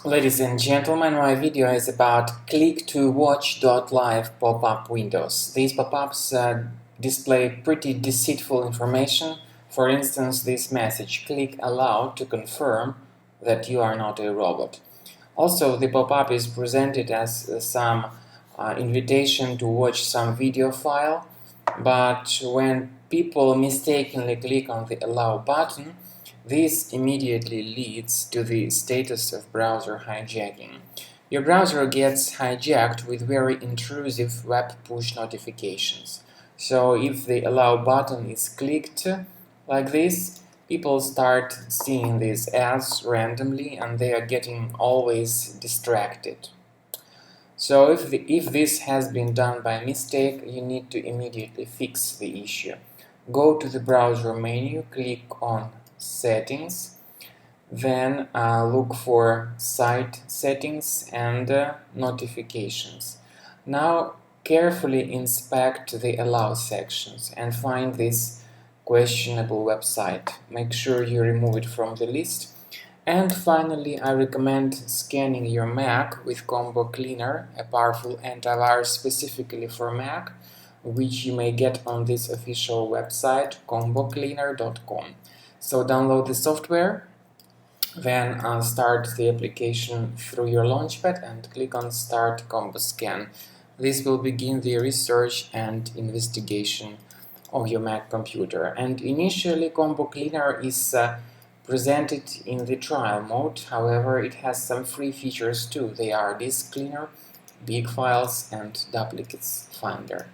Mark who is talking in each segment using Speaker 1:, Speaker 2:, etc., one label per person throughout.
Speaker 1: Ladies and gentlemen, my video is about Click-to-watch.live pop-up windows. These pop-ups display pretty deceitful information. For instance, this message, click allow to confirm that you are not a robot. Also, the pop-up is presented as some invitation to watch some video file, but when people mistakenly click on the allow button, this immediately leads to the status of browser hijacking. Your browser gets hijacked with very intrusive web push notifications. So if the allow button is clicked like this, people start seeing these ads randomly and they are getting always distracted. So if this has been done by mistake, you need to immediately fix the issue. Go to the browser menu, click on Settings, then look for Site Settings and Notifications. Now carefully inspect the Allow sections and find this questionable website. Make sure you remove it from the list. And finally, I recommend scanning your Mac with Combo Cleaner, a powerful antivirus specifically for Mac, which you may get on this official website, combocleaner.com. So download the software, then start the application through your Launchpad and click on Start Combo Scan. This will begin the research and investigation of your Mac computer. And initially, Combo Cleaner is presented in the trial mode. However, it has some free features too. They are Disk Cleaner, Big Files, and Duplicates Finder.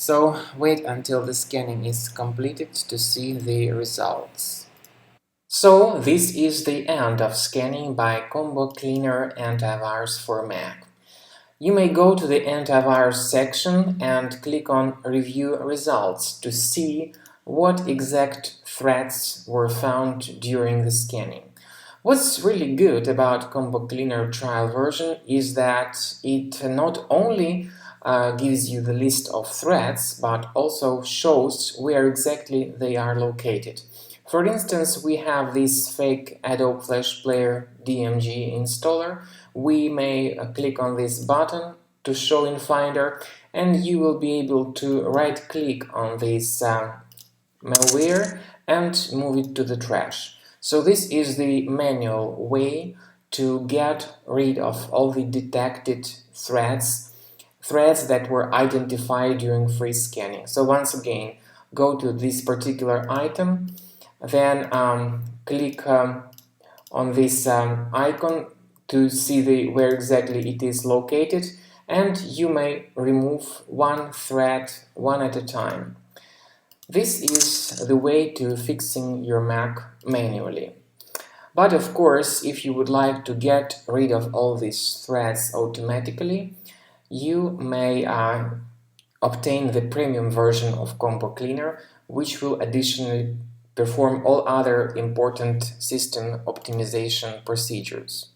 Speaker 1: So wait until the scanning is completed to see the results. So this is the end of scanning by Combo Cleaner Antivirus for Mac. You may go to the antivirus section and click on Review Results to see what exact threats were found during the scanning. What's really good about Combo Cleaner trial version is that it not only gives you the list of threats, but also shows where exactly they are located. For instance, we have this fake Adobe Flash Player DMG installer. We may click on this button to show in Finder, and you will be able to right-click on this malware and move it to the trash. So this is the manual way to get rid of all the detected threats that were identified during free scanning. So once again, go to this particular item, then click on this icon to see where exactly it is located, and you may remove one thread one at a time. This is the way to fixing your Mac manually. But of course, if you would like to get rid of all these threads automatically, you may obtain the premium version of Combo Cleaner, which will additionally perform all other important system optimization procedures.